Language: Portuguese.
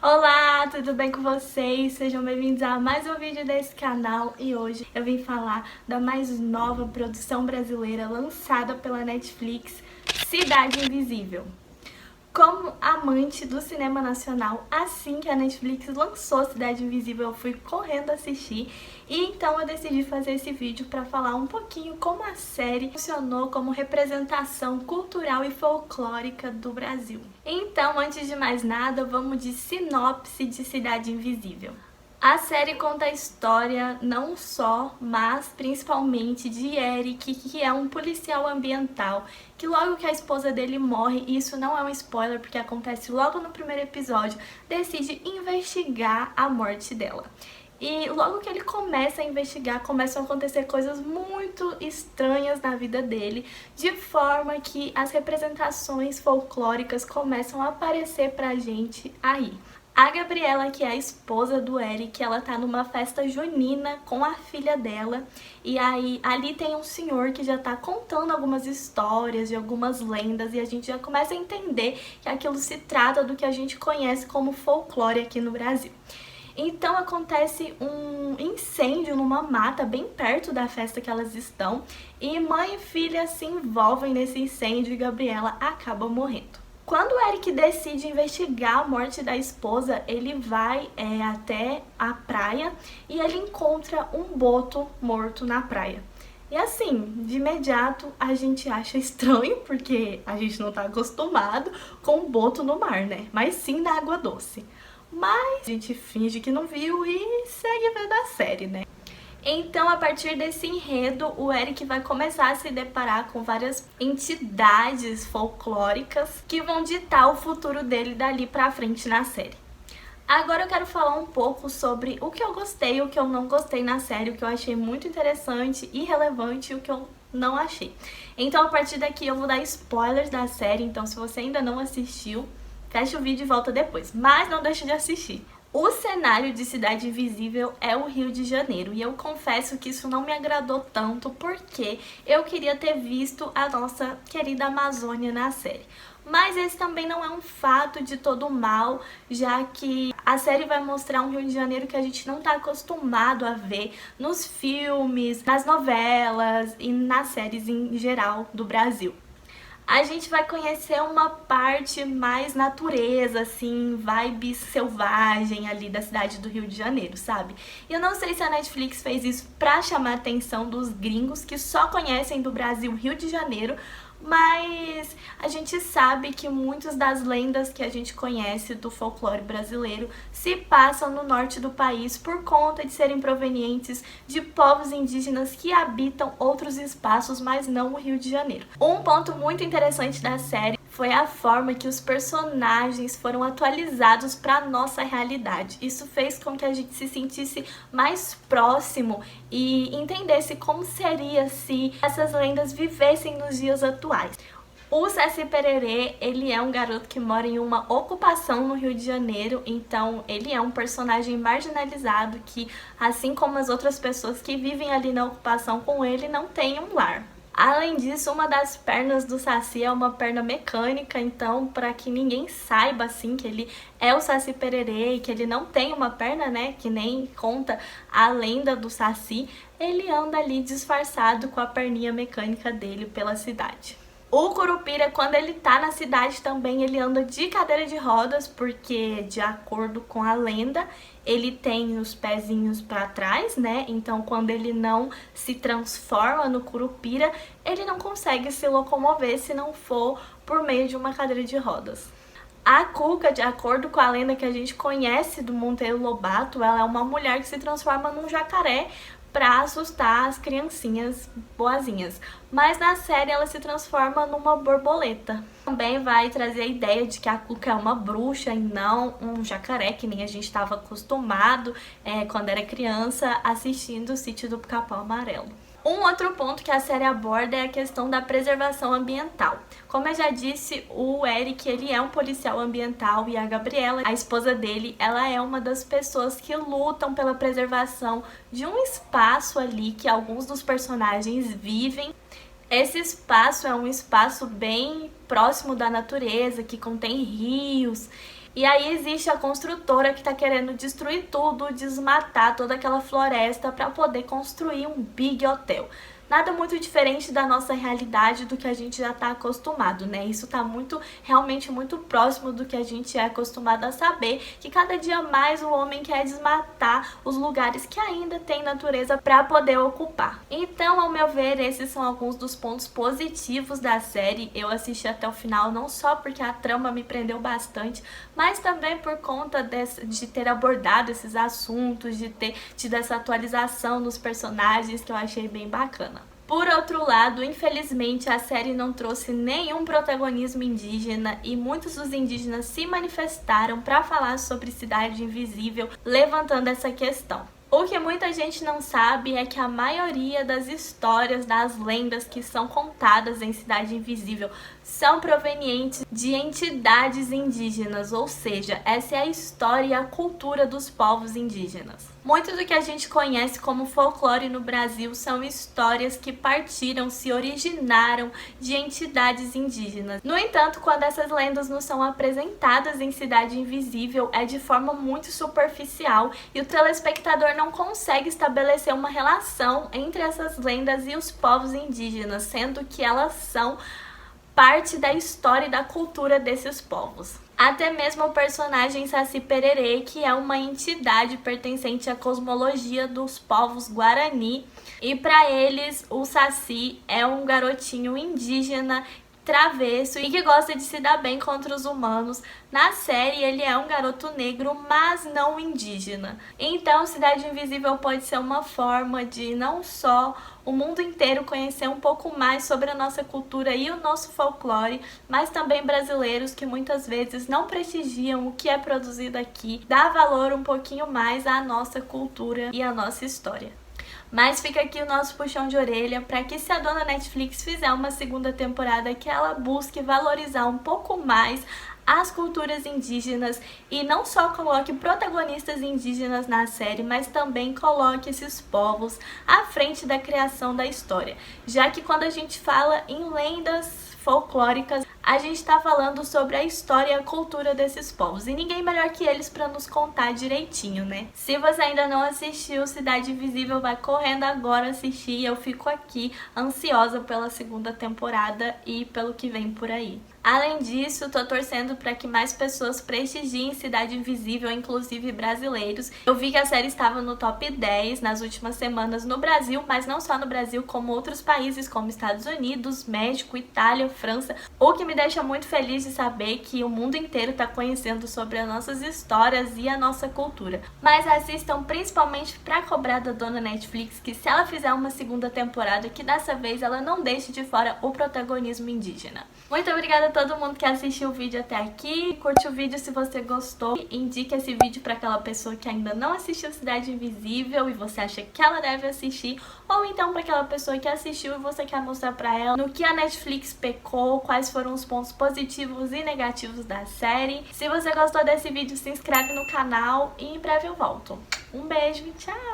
Olá, tudo bem com vocês? Sejam bem-vindos a mais um vídeo desse canal e hoje eu vim falar da mais nova produção brasileira lançada pela Netflix, Cidade Invisível. Como amante do cinema nacional, assim que a Netflix lançou Cidade Invisível, eu fui correndo assistir e então eu decidi fazer esse vídeo para falar um pouquinho como a série funcionou como representação cultural e folclórica do Brasil. Então, antes de mais nada, vamos de sinopse de Cidade Invisível. A série conta a história não só, mas principalmente de Eric, que é um policial ambiental, que logo que a esposa dele morre, e isso não é um spoiler porque acontece logo no primeiro episódio, decide investigar a morte dela. E logo que ele começa a investigar, começam a acontecer coisas muito estranhas na vida dele, de forma que as representações folclóricas começam a aparecer pra gente aí. A Gabriela, que é a esposa do Eric, ela tá numa festa junina com a filha dela. E aí, ali tem um senhor que já tá contando algumas histórias de algumas lendas. E a gente já começa a entender que aquilo se trata do que a gente conhece como folclore aqui no Brasil. Então acontece um incêndio numa mata bem perto da festa que elas estão. E mãe e filha se envolvem nesse incêndio e Gabriela acaba morrendo. Quando o Eric decide investigar a morte da esposa, ele vai até a praia e ele encontra um boto morto na praia. E assim, de imediato a gente acha estranho, porque a gente não tá acostumado com um boto no mar, né? Mas sim na água doce. Mas a gente finge que não viu e segue vendo a série, né? Então, a partir desse enredo, o Eric vai começar a se deparar com várias entidades folclóricas que vão ditar o futuro dele dali pra frente na série. Agora eu quero falar um pouco sobre o que eu gostei e o que eu não gostei na série, o que eu achei muito interessante e relevante e o que eu não achei. Então, a partir daqui eu vou dar spoilers da série, então se você ainda não assistiu, fecha o vídeo e volta depois, mas não deixe de assistir. O cenário de Cidade Invisível é o Rio de Janeiro e eu confesso que isso não me agradou tanto porque eu queria ter visto a nossa querida Amazônia na série. Mas esse também não é um fato de todo mal, já que a série vai mostrar um Rio de Janeiro que a gente não está acostumado a ver nos filmes, nas novelas e nas séries em geral do Brasil. A gente vai conhecer uma parte mais natureza, assim, vibe selvagem ali da cidade do Rio de Janeiro, sabe? E eu não sei se a Netflix fez isso pra chamar a atenção dos gringos que só conhecem do Brasil Rio de Janeiro, mas a gente sabe que muitas das lendas que a gente conhece do folclore brasileiro se passam no norte do país por conta de serem provenientes de povos indígenas que habitam outros espaços, mas não o Rio de Janeiro. Um ponto muito interessante da série foi a forma que os personagens foram atualizados para a nossa realidade. Isso fez com que a gente se sentisse mais próximo e entendesse como seria se essas lendas vivessem nos dias atuais. O Saci Pererê, ele é um garoto que mora em uma ocupação no Rio de Janeiro, então ele é um personagem marginalizado que, assim como as outras pessoas que vivem ali na ocupação com ele, não tem um lar. Além disso, uma das pernas do Saci é uma perna mecânica, então para que ninguém saiba assim que ele é o Saci Pererê e que ele não tem uma perna, né, que nem conta a lenda do Saci, ele anda ali disfarçado com a perninha mecânica dele pela cidade. O Curupira, quando ele tá na cidade também, ele anda de cadeira de rodas, porque de acordo com a lenda, ele tem os pezinhos para trás, né? Então, quando ele não se transforma no Curupira, ele não consegue se locomover se não for por meio de uma cadeira de rodas. A Cuca, de acordo com a lenda que a gente conhece do Monteiro Lobato, ela é uma mulher que se transforma num jacaré pra assustar as criancinhas boazinhas. Mas na série ela se transforma numa borboleta. Também vai trazer a ideia de que a Cuca é uma bruxa e não um jacaré, que nem a gente estava acostumado quando era criança assistindo o Sítio do Pica-Pau Amarelo. Um outro ponto que a série aborda é a questão da preservação ambiental. Como eu já disse, o Eric, ele é um policial ambiental e a Gabriela, a esposa dele, ela é uma das pessoas que lutam pela preservação de um espaço ali que alguns dos personagens vivem. Esse espaço é um espaço bem próximo da natureza, que contém rios E aí existe a construtora que tá querendo destruir tudo, desmatar toda aquela floresta para poder construir um big hotel. Nada muito diferente da nossa realidade, do que a gente já está acostumado, né? Isso tá realmente muito próximo do que a gente é acostumado a saber, que cada dia mais o homem quer desmatar os lugares que ainda tem natureza para poder ocupar. Então, ao meu ver, esses são alguns dos pontos positivos da série. Eu assisti até o final não só porque a trama me prendeu bastante, mas também por conta de ter abordado esses assuntos, de ter tido essa atualização nos personagens que eu achei bem bacana. Por outro lado, infelizmente, a série não trouxe nenhum protagonismo indígena e muitos dos indígenas se manifestaram para falar sobre Cidade Invisível, levantando essa questão. O que muita gente não sabe é que a maioria das histórias, das lendas que são contadas em Cidade Invisível são provenientes de entidades indígenas, ou seja, essa é a história e a cultura dos povos indígenas. Muito do que a gente conhece como folclore no Brasil são histórias que partiram, se originaram de entidades indígenas. No entanto, quando essas lendas nos são apresentadas em Cidade Invisível, é de forma muito superficial e o telespectador não consegue estabelecer uma relação entre essas lendas e os povos indígenas, sendo que elas são parte da história e da cultura desses povos. Até mesmo o personagem Saci Pererê, que é uma entidade pertencente à cosmologia dos povos Guarani, e para eles o Saci é um garotinho indígena travesso e que gosta de se dar bem contra os humanos. Na série ele é um garoto negro, mas não indígena. Então Cidade Invisível pode ser uma forma de não só o mundo inteiro conhecer um pouco mais sobre a nossa cultura e o nosso folclore, mas também brasileiros que muitas vezes não prestigiam o que é produzido aqui, dá valor um pouquinho mais à nossa cultura e à nossa história. Mas fica aqui o nosso puxão de orelha para que, se a dona Netflix fizer uma segunda temporada, que ela busque valorizar um pouco mais as culturas indígenas e não só coloque protagonistas indígenas na série, mas também coloque esses povos à frente da criação da história. Já que quando a gente fala em lendas folclóricas, a gente está falando sobre a história e a cultura desses povos. E ninguém melhor que eles para nos contar direitinho, né? Se você ainda não assistiu Cidade Invisível, vai correndo agora assistir. Eu fico aqui ansiosa pela segunda temporada e pelo que vem por aí. Além disso, tô torcendo para que mais pessoas prestigiem Cidade Invisível, inclusive brasileiros. Eu vi que a série estava no top 10 nas últimas semanas no Brasil, mas não só no Brasil, como outros países como Estados Unidos, México, Itália, França. O que me deixa muito feliz de saber que o mundo inteiro está conhecendo sobre as nossas histórias e a nossa cultura. Mas assistam principalmente para cobrar da dona Netflix que, se ela fizer uma segunda temporada, que dessa vez ela não deixe de fora o protagonismo indígena. Muito obrigada a todo mundo que assistiu o vídeo até aqui. Curte o vídeo se você gostou. Indique esse vídeo para aquela pessoa que ainda não assistiu Cidade Invisível e você acha que ela deve assistir. Ou então para aquela pessoa que assistiu e você quer mostrar para ela no que a Netflix pecou, quais foram os pontos positivos e negativos da série. Se você gostou desse vídeo, se inscreve no canal e em breve eu volto. Um beijo e tchau!